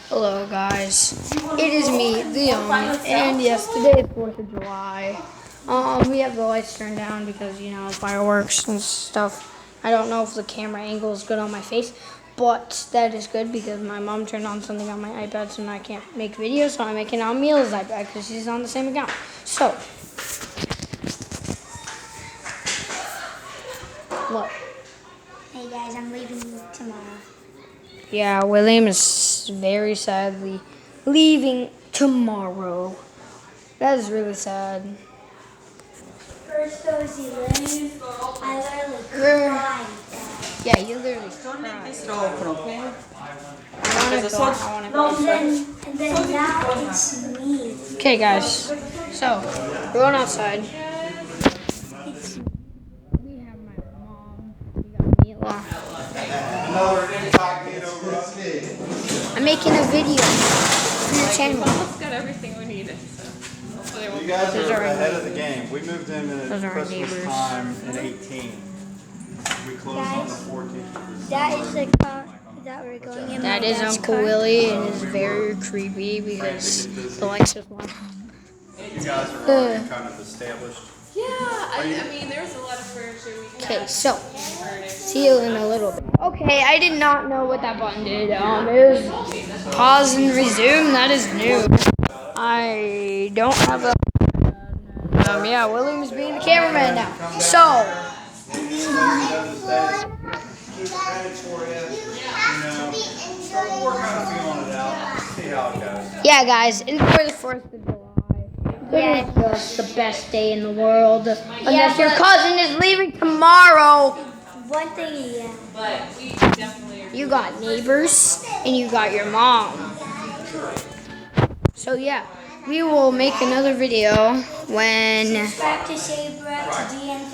Hello guys, it is me, Leon, and yes, today is 4th of July. We have the lights turned down because, fireworks and stuff. I don't know if the camera angle is good on my face, but that is good because my mom turned on something on my iPad, so now I can't make videos, so I'm making it on Mila's iPad because she's on the same account. So, what? Hey guys, I'm leaving tomorrow. Yeah, William is very sadly leaving tomorrow. That is really sad. First goes Elaine. I literally cried. Yeah, you literally Don't make cried. this open, okay? I wanna go. And then now it's me. Okay, guys. So, we're going outside. We have my mom. We got Mila. I'm making a video for your channel. Almost got everything we needed. You guys are ahead of the game. We moved in Those are at our Christmas neighbors. time in 18. We closed on the 14th. That is the car that we're going in. That my is dad's Uncle car. Willie, and it's very creepy because the lights just went off. You guys are already kind of established. Yeah, I mean, there was a lot of furniture we Okay, had. so see you in a little bit. Okay, I did not know what that button did. It was pause and resume. That is new. I don't have a. Yeah, William's being the cameraman now. So, We're kind of feeling it out. See how it goes. yeah, guys, enjoy the 4th of July. It is just the best day in the world. Unless your cousin is leaving tomorrow. One thing, yeah. But we definitely are. You got neighbors and you got your mom. So yeah, we will make another video when Subscribe to Sabrex, DN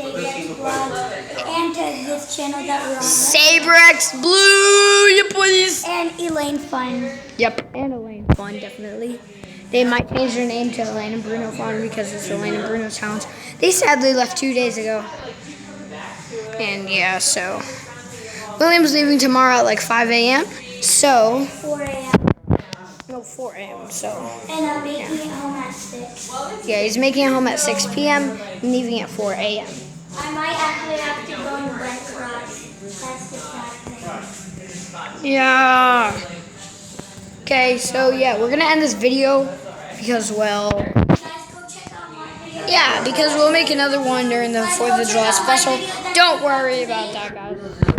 Vlog, and to this channel that we're on. Sabrex Blue, you please. And Elaine Fun. Yep, and Elaine Fun, definitely. They might change their name to Elaine and Bruno Fun because it's Elaine and Bruno's house. They sadly left 2 days ago. And yeah, so William's leaving tomorrow at like 5 a.m. So 4 a.m. no, 4 a.m. So And I'm making it home at 6. yeah, he's making it home at 6 p.m. and leaving at 4 a.m. I might actually have to go to Red Cross. That's the sad thing. Yeah. Okay, so yeah, we're gonna end this video because, well, Guys, go check out my video. yeah, because we'll make another one during the 4th of July special. Don't worry about that, guys.